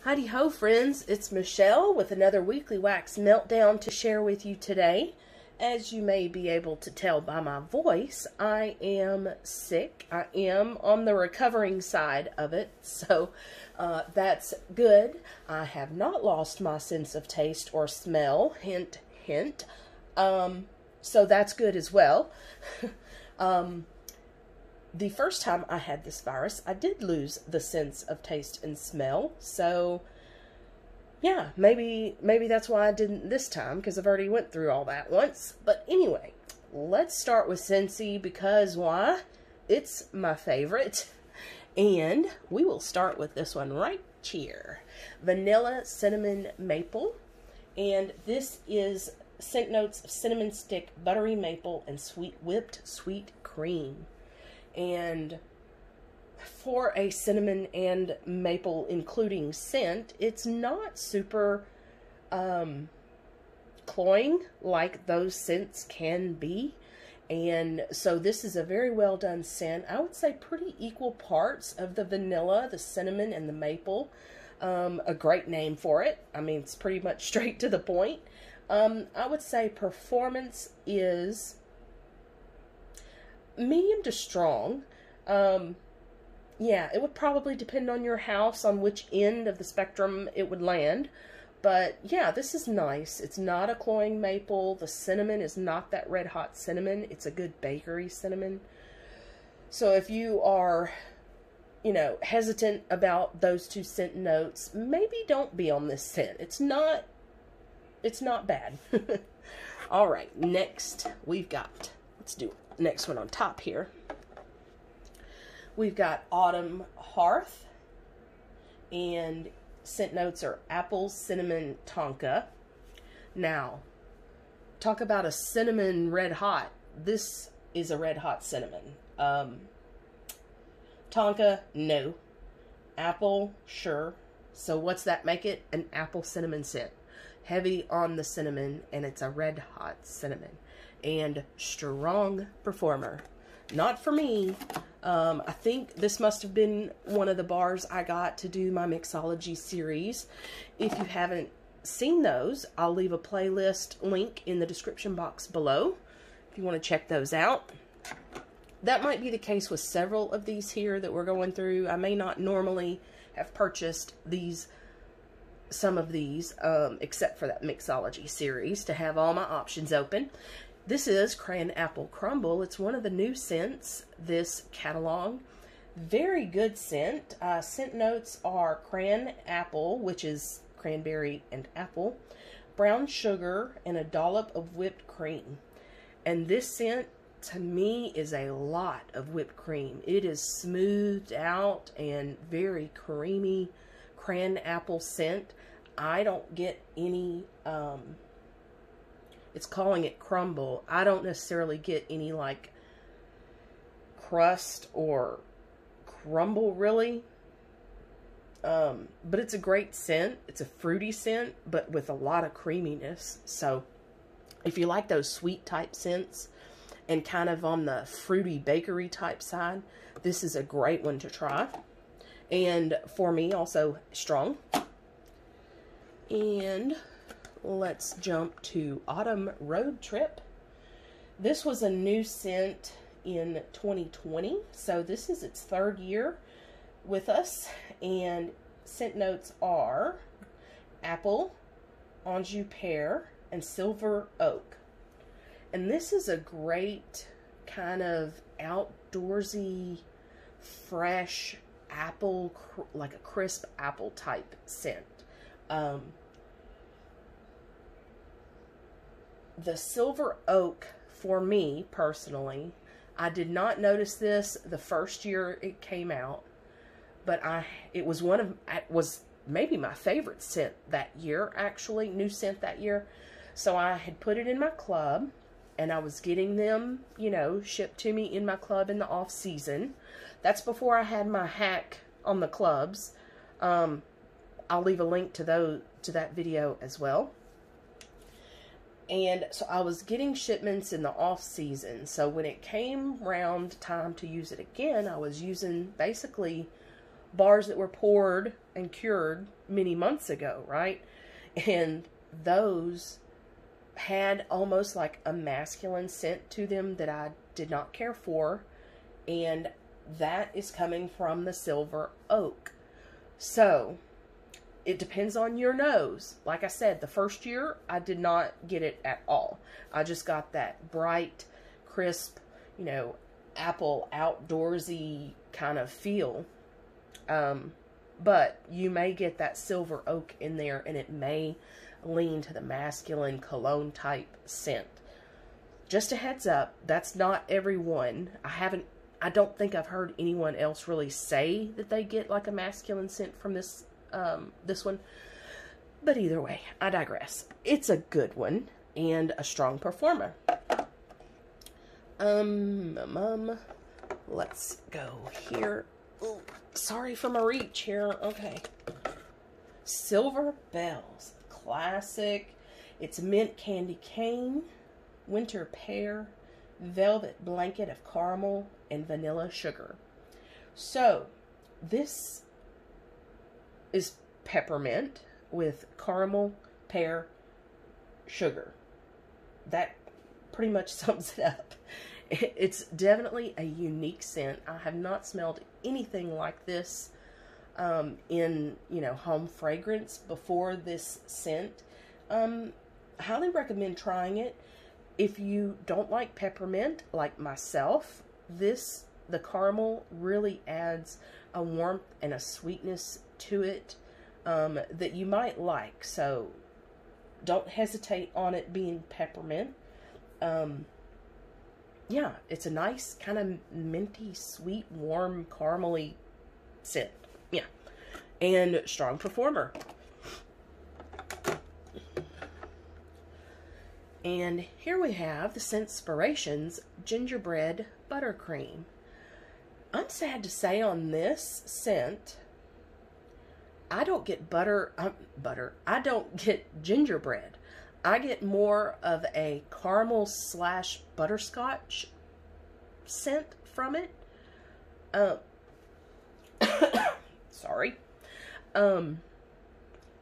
Heidi ho, friends, it's Michelle with another weekly wax meltdown to share with you today. As you may be able to tell by my voice, I am sick. I am on the recovering side of it, so that's good. I have not lost my sense of taste or smell, hint, hint, so that's good as well. The first time I had this virus, I did lose the sense of taste and smell. So, yeah, maybe that's why I didn't this time, because I've already went through all that once. But anyway, let's start with Scentsy, because why? It's my favorite. And we will start with this one right here. Vanilla Cinnamon Maple. And this is scent notes of cinnamon stick, buttery maple, and sweet whipped sweet cream. And for a cinnamon and maple including scent, it's not super cloying like those scents can be. And so this is a very well done scent. I would say pretty equal parts of the vanilla, the cinnamon, and the maple. A great name for it. I mean, it's pretty much straight to the point. I would say performance is medium to strong. Yeah, it would probably depend on your house on which end of the spectrum it would land. But yeah, this is nice. It's not a cloying maple. The cinnamon is not that red hot cinnamon. It's a good bakery cinnamon. So if you are, you know, hesitant about those two scent notes, maybe don't be on this scent. It's not bad. All right, next we've got, let's do next one on top here. We've got Autumn Hearth, and scent notes are apple, cinnamon, tonka. Now, talk about a cinnamon red hot. This is a red hot cinnamon. Tonka, no. Apple, sure. So what's that make it? An apple cinnamon scent. Heavy on the cinnamon, and it's a red hot cinnamon. And strong performer. Not for me. I think this must have been one of the bars I got to do my mixology series. If you haven't seen those, I'll leave a playlist link in the description box below if you want to check those out. That might be the case with several of these here that we're going through. I may not normally have purchased some of these, except for that mixology series, to have all my options open. This is Crayon Apple Crumble. It's one of the new scents this catalog. Very good scent. Scent notes are crayon apple, which is cranberry and apple, brown sugar, and a dollop of whipped cream. And this scent, to me, is a lot of whipped cream. It is smoothed out and very creamy crayon apple scent. I don't get any, it's calling it crumble. I don't necessarily get any like crust or crumble really. But it's a great scent. It's a fruity scent, but with a lot of creaminess. So if you like those sweet type scents and kind of on the fruity bakery type side, this is a great one to try. And for me, also strong. And let's jump to Autumn Road Trip. This was a new scent in 2020, so this is its third year with us. And scent notes are apple, Anjou pear, and silver oak. And this is a great kind of outdoorsy, fresh apple, like a crisp apple type scent. The silver oak, for me personally, I did not notice this the first year it came out, but it was maybe my favorite scent that year, actually, new scent that year. So I had put it in my club, and I was getting them, you know, shipped to me in my club in the off season. That's before I had my hack on the clubs. I'll leave a link to that video as well. And so I was getting shipments in the off season. So when it came round time to use it again, I was using basically bars that were poured and cured many months ago, right? And those had almost like a masculine scent to them that I did not care for. And that is coming from the silver oak. So it depends on your nose. Like I said, the first year I did not get it at all. I just got that bright, crisp, you know, apple outdoorsy kind of feel. But you may get that silver oak in there, and it may lean to the masculine cologne type scent. Just a heads up, that's not everyone. I don't think I've heard anyone else really say that they get like a masculine scent from this one. But either way, I digress. It's a good one and a strong performer. Let's go here. Ooh, sorry for my reach here. Okay. Silver Bells. Classic. It's mint candy cane, winter pear, velvet blanket of caramel, and vanilla sugar. So, this is peppermint with caramel, pear, sugar. That pretty much sums it up. It's definitely a unique scent. I have not smelled anything like this in, you know, home fragrance before this scent. Highly recommend trying it. If you don't like peppermint, like myself, the caramel really adds a warmth and a sweetness to it that you might like. So don't hesitate on it being peppermint. Yeah, it's a nice kind of minty, sweet, warm, caramely scent. Yeah, and strong performer. And here we have the Scentspirations Gingerbread Buttercream. I'm sad to say on this scent, I don't get I don't get gingerbread. I get more of a caramel / butterscotch scent from it. Sorry.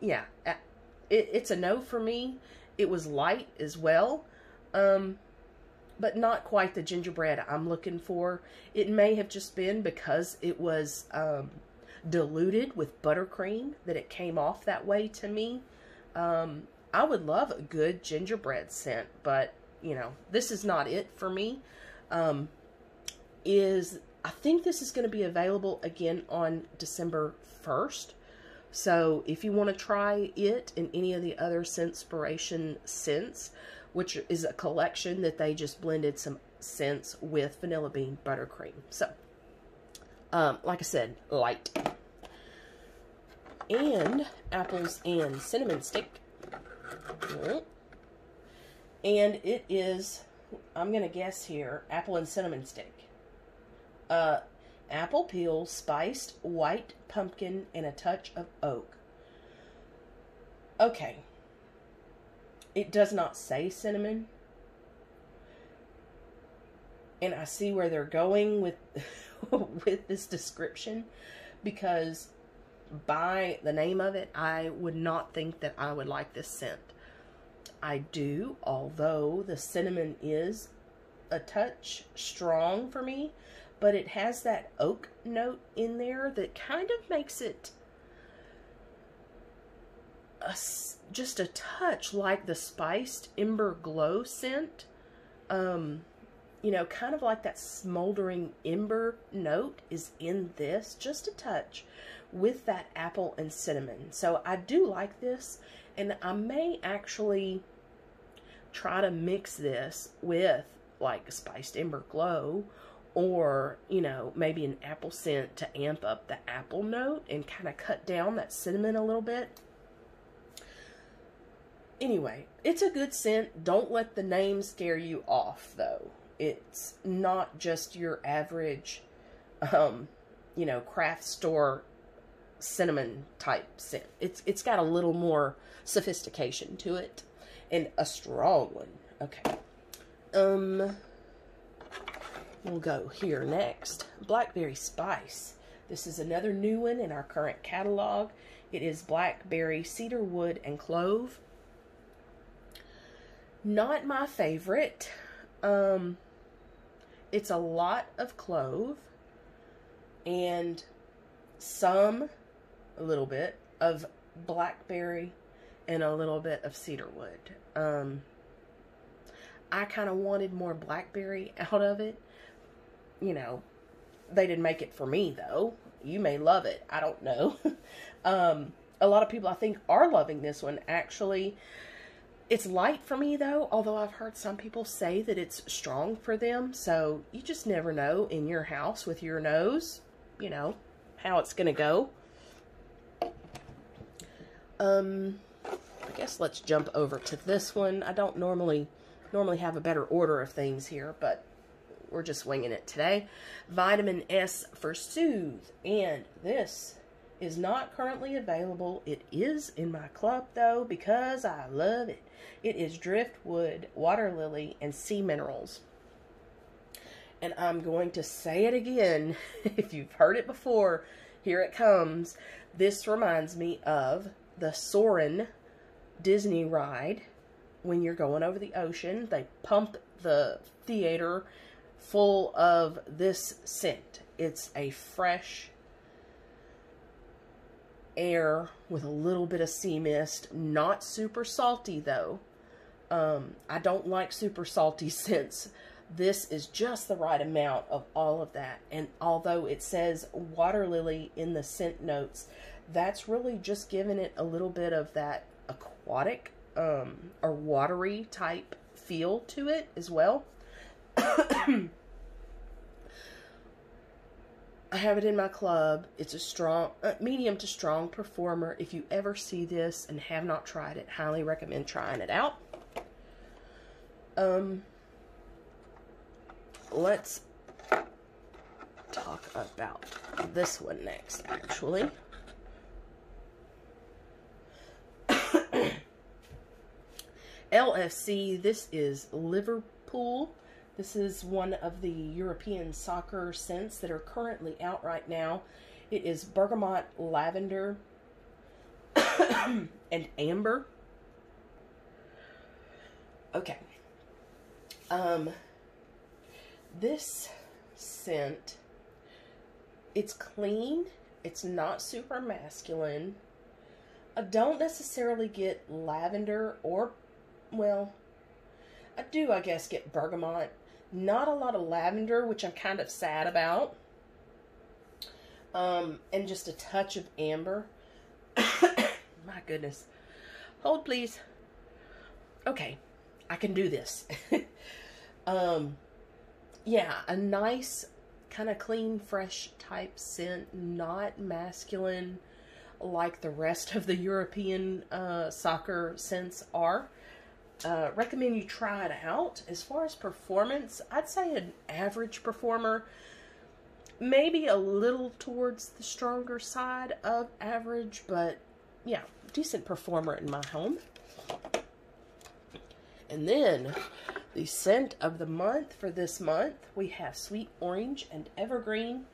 Yeah, it's a no for me. It was light as well, but not quite the gingerbread I'm looking for. It may have just been because it was diluted with buttercream that it came off that way to me. I would love a good gingerbread scent, but, you know, this is not it for me. I think this is going to be available again on December 1st. So if you want to try it and any of the other Scentspiration scents, which is a collection that they just blended some scents with vanilla bean buttercream. So, like I said, light. And apples and cinnamon stick. And it is, I'm going to guess here, apple and cinnamon stick. Apple peel, spiced white pumpkin, and a touch of oak. Okay. It does not say cinnamon. And I see where they're going with, with this description, because by the name of it, I would not think that I would like this scent. I do, although the cinnamon is a touch strong for me, but it has that oak note in there that kind of makes it just a touch like the spiced Ember Glow scent. You know, kind of like that smoldering ember note is in this, just a touch, with that apple and cinnamon. So I do like this, and I may actually try to mix this with like a spiced Ember Glow, or, you know, maybe an apple scent to amp up the apple note and kind of cut down that cinnamon a little bit. Anyway, it's a good scent. Don't let the name scare you off, though. It's not just your average, you know, craft store cinnamon type scent. It's got a little more sophistication to it, and a strong one. Okay. We'll go here next. Blackberry Spice. This is another new one in our current catalog. It is Blackberry, Cedar Wood, and Clove. Not my favorite. It's a lot of clove and a little bit of blackberry and a little bit of cedar wood. I kind of wanted more blackberry out of it. You know, they didn't make it for me though. You may love it. I don't know. A lot of people I think are loving this one. Actually, it's light for me though, although I've heard some people say that it's strong for them. So you just never know in your house with your nose, you know, how it's going to go. I guess let's jump over to this one. I don't normally have a better order of things here, but we're just winging it today. Vitamin S for Soothe, and this is not currently available. It is in my club though because I love it. It is Driftwood, Water Lily, and Sea Minerals. And I'm going to say it again. If you've heard it before, here it comes. This reminds me of the Soarin' Disney ride. When you're going over the ocean, they pump the theater full of this scent. It's a fresh air with a little bit of sea mist. Not super salty though. I don't like super salty scents. This is just the right amount of all of that. And although it says water lily in the scent notes, that's really just giving it a little bit of that aquatic or watery type feel to it as well. I have it in my club. It's a strong, medium to strong performer. If you ever see this and have not tried it, highly recommend trying it out. Let's talk about this one next, actually. LFC, this is Liverpool. This is one of the European soccer scents that are currently out right now. It is bergamot, lavender, and amber. Okay. This scent, it's clean. It's not super masculine. I don't necessarily get lavender or, well, I do, I guess, get bergamot. Not a lot of lavender, which I'm kind of sad about. And just a touch of amber. My goodness. Hold, please. Okay. I can do this. Yeah, a nice, kind of clean, fresh type scent. Not masculine like the rest of the European soccer scents are. Recommend you try it out. As far as performance, I'd say an average performer. Maybe a little towards the stronger side of average, but yeah, decent performer in my home. And then the scent of the month for this month, we have Sweet Orange and Evergreen.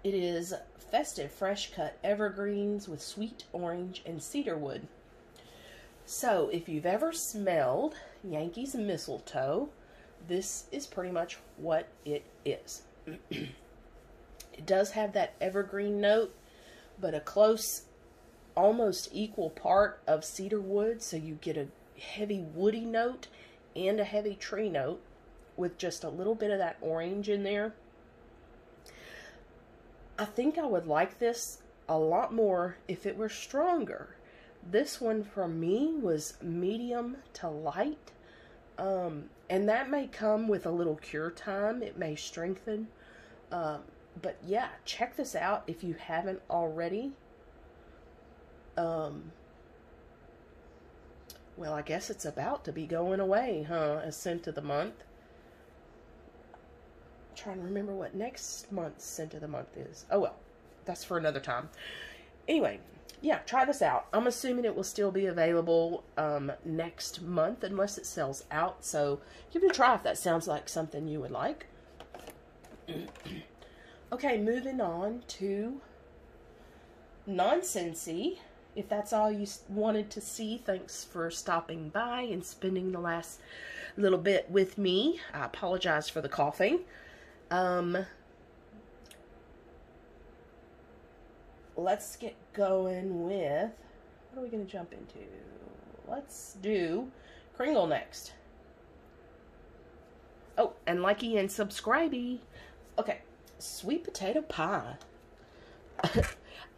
It is festive fresh cut evergreens with sweet orange and cedarwood. So if you've ever smelled Yankees mistletoe, this is pretty much what it is. It does have that evergreen note, but a close, almost equal part of cedarwood, so you get a heavy woody note and a heavy tree note with just a little bit of that orange in there. I think I would like this a lot more if it were stronger. This one for me was medium to light, and that may come with a little cure time. It may strengthen, but yeah, check this out if you haven't already. Well, I guess it's about to be going away, huh? As scent of the month. I'm trying to remember what next month's scent of the month is. Oh, well, that's for another time. Anyway, yeah, try this out. I'm assuming it will still be available next month unless it sells out. So give it a try if that sounds like something you would like. Okay, moving on to non-Scentsy. If that's all you wanted to see, thanks for stopping by and spending the last little bit with me. I apologize for the coughing. Let's get going with, what are we going to jump into? Let's do Kringle next. Oh, and likey and subscribey. Okay, sweet potato pie.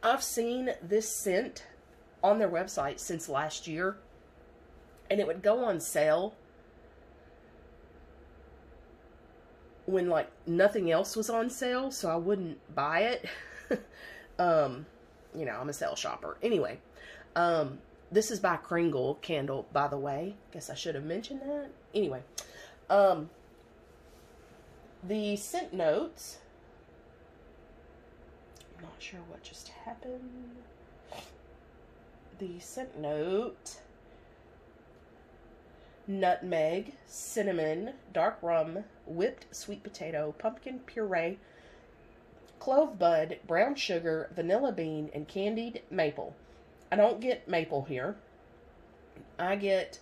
I've seen this scent on their website since last year, and it would go on sale when like nothing else was on sale, so I wouldn't buy it. You know, I'm a sale shopper. Anyway, this is by Kringle Candle, by the way. Guess I should have mentioned that. Anyway, the scent notes, I'm not sure what just happened. The scent note: nutmeg, cinnamon, dark rum, whipped sweet potato, pumpkin puree, clove bud, brown sugar, vanilla bean, and candied maple. I don't get maple here. I get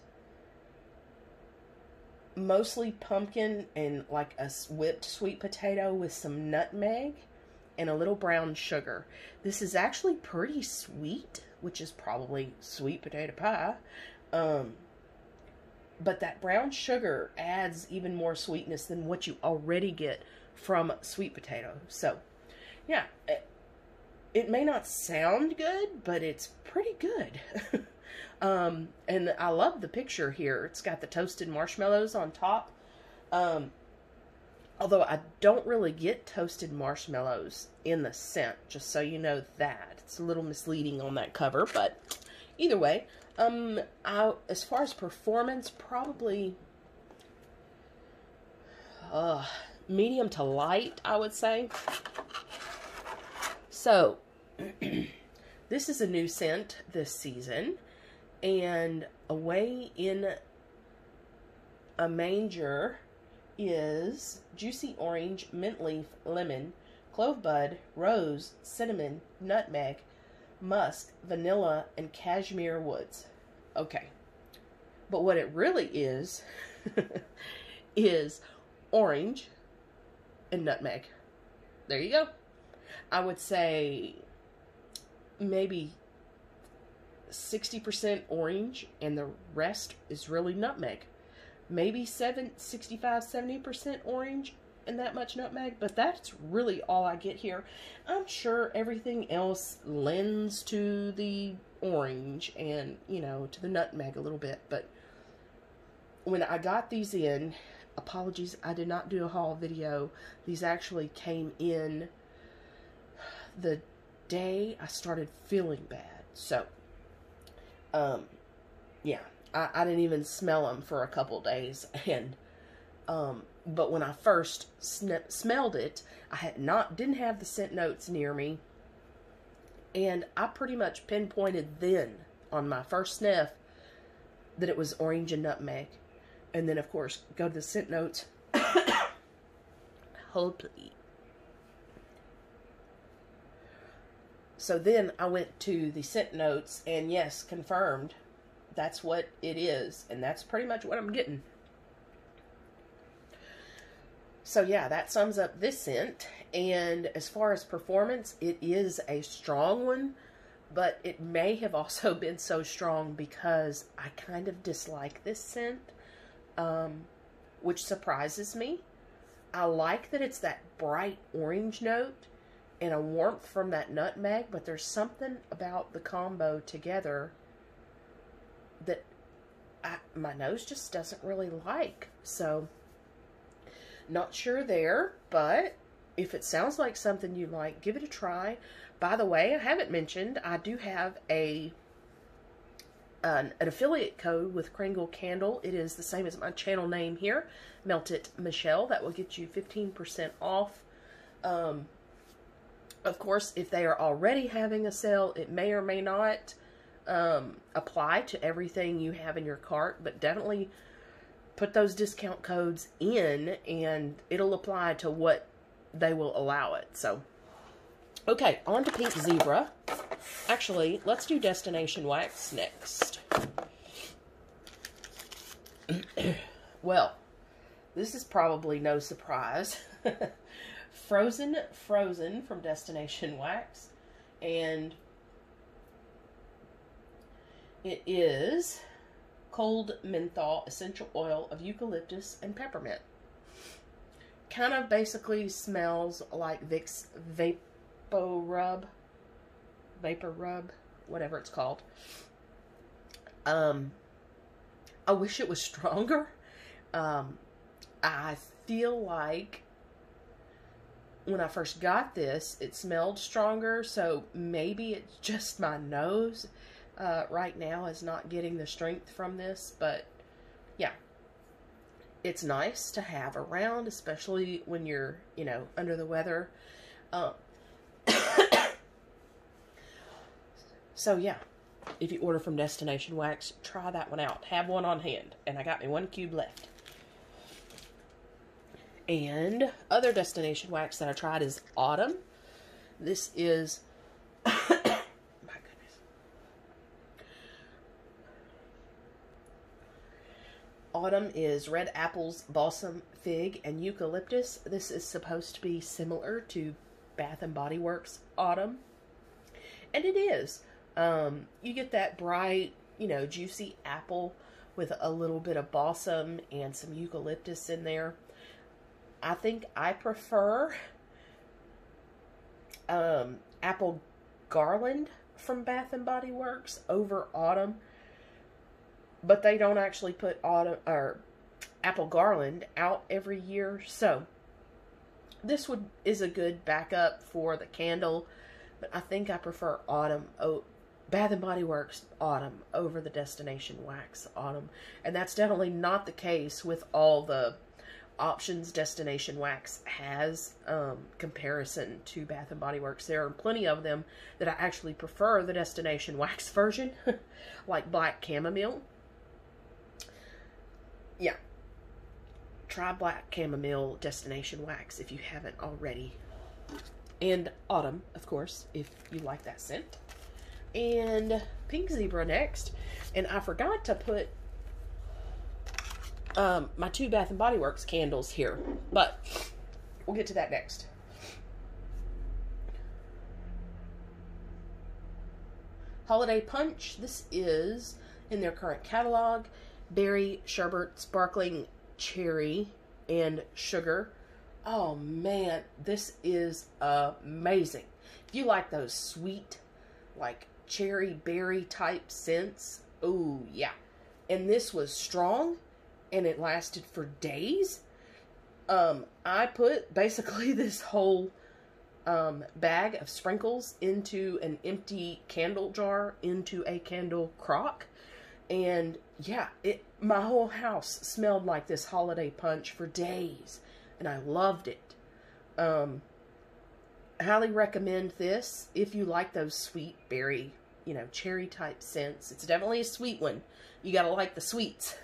mostly pumpkin and like a whipped sweet potato with some nutmeg and a little brown sugar. This is actually pretty sweet, which is probably sweet potato pie. But that brown sugar adds even more sweetness than what you already get from sweet potato. So, yeah, it may not sound good, but it's pretty good. And I love the picture here. It's got the toasted marshmallows on top. Although I don't really get toasted marshmallows in the scent, just so you know that. It's a little misleading on that cover, but either way, as far as performance, probably medium to light, I would say. So, this is a new scent this season, and away in a Manger is juicy orange, mint leaf, lemon, clove bud, rose, cinnamon, nutmeg, musk, vanilla, and cashmere woods. Okay. But what it really is, is orange and nutmeg. There you go. I would say maybe 60% orange and the rest is really nutmeg. Maybe 65-70% orange and that much nutmeg, but that's really all I get here. I'm sure everything else lends to the orange and, you know, to the nutmeg a little bit, but when I got these in, apologies, I did not do a haul video. These actually came in the day I started feeling bad. So, yeah, I didn't even smell them for a couple days, and but when I first smelled it, I didn't have the scent notes near me, and I pretty much pinpointed then on my first sniff that it was orange and nutmeg. And then, of course, go to the scent notes. Hold, please. So then I went to the scent notes, and yes, confirmed. That's what it is, and that's pretty much what I'm getting. So yeah, that sums up this scent. And as far as performance, it is a strong one, but it may have also been so strong because I kind of dislike this scent, which surprises me. I like that it's that bright orange note and a warmth from that nutmeg, but there's something about the combo together that my nose just doesn't really like. So, not sure there, but if it sounds like something you like, give it a try. By the way, I haven't mentioned, I do have an affiliate code with Kringle Candle. It is the same as my channel name here, Melt It Michelle. That will get you 15% off. Of course, if they are already having a sale, it may or may not apply to everything you have in your cart, but definitely put those discount codes in and it'll apply to what they will allow it. So, okay, on to Pink Zebra. Actually, let's do Destination Wax next. Well, this is probably no surprise. Frozen from Destination Wax. And it is cold menthol essential oil of eucalyptus and peppermint. Kind of basically smells like Vicks Vapor Rub, whatever it's called. I wish it was stronger. I feel like when I first got this, it smelled stronger, so maybe it's just my nose right now is not getting the strength from this, but yeah, it's nice to have around, especially when you're, you know, under the weather. So yeah, if you order from Destination Wax, try that one out. Have one on hand, and I got me 1 cube left. And other Destination Wax that I tried is Autumn. This is, my goodness, Autumn is red apples, balsam, fig, and eucalyptus. This is supposed to be similar to Bath & Body Works Autumn, and it is. You get that bright, you know, juicy apple with a little bit of balsam and some eucalyptus in there. I think I prefer Apple Garland from Bath & Body Works over Autumn, but they don't actually put Autumn or Apple Garland out every year, so this is a good backup for the candle, but I think I prefer Autumn. Bath & Body Works Autumn over the Destination Wax Autumn, and that's definitely not the case with all the options Destination Wax has comparison to Bath & Body Works. There are plenty of them that I actually prefer the Destination Wax version, like Black Chamomile. Yeah, try Black Chamomile Destination Wax if you haven't already, and Autumn, of course, if you like that scent. And Pink Zebra next, and I forgot to put my 2 Bath & Body Works candles here, but we'll get to that next. Holiday Punch. This is in their current catalog. Berry, sherbet, sparkling cherry, and sugar. Oh man, this is amazing. If you like those sweet, like cherry berry type scents, oh yeah. And this was strong, and it lasted for days. I put basically this whole bag of sprinkles into an empty candle jar into a candle crock, and yeah, my whole house smelled like this holiday punch for days, and I loved it. Highly recommend this if you like those sweet berry, you know, cherry type scents. It's definitely a sweet one. You gotta like the sweets.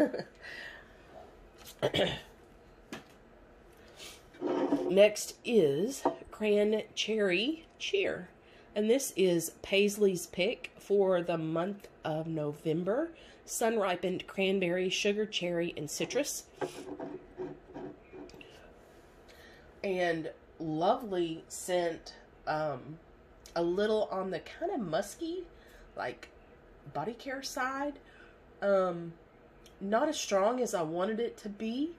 Next is Crayon Cherry Cheer, and this is Paisley's pick for the month of November. Sun-ripened cranberry, sugar, cherry, and citrus. And lovely scent, a little on the kind of musky, like body care side. Not as strong as I wanted it to be.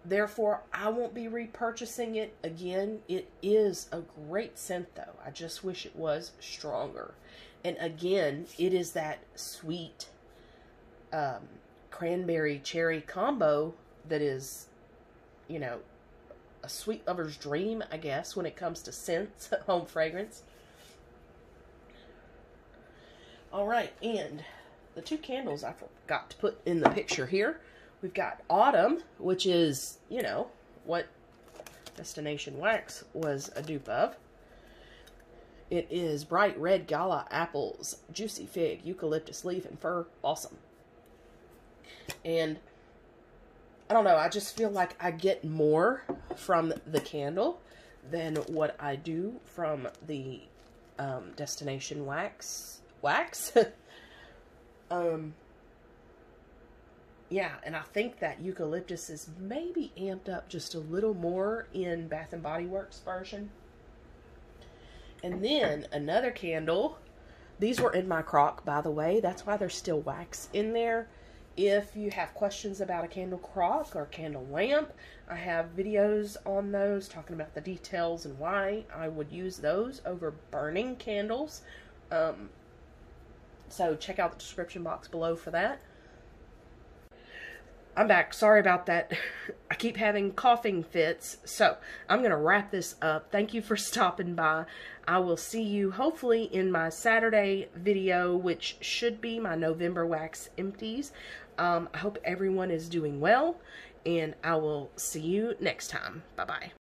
Therefore, I won't be repurchasing it again. It is a great scent, though. I just wish it was stronger. And again, it is that sweet cranberry cherry combo that is, you know, a sweet lover's dream, I guess, when it comes to scents, home fragrance. Alright, and the 2 candles I forgot to put in the picture here. We've got Autumn, which is, you know, what Destination Wax was a dupe of. It is bright red gala apples, juicy fig, eucalyptus leaf, and fir balsam. And I don't know, I just feel like I get more from the candle than what I do from the Destination Wax. Yeah, and I think that eucalyptus is maybe amped up just a little more in Bath and Body Works version. And then another candle. These were in my crock, by the way. That's why there's still wax in there. If you have questions about a candle crock or candle lamp, I have videos on those talking about the details and why I would use those over burning candles. So check out the description box below for that. I'm back. Sorry about that. I keep having coughing fits. So I'm going to wrap this up. Thank you for stopping by. I will see you hopefully in my Saturday video, which should be my November wax empties. I hope everyone is doing well, and I will see you next time. Bye-bye.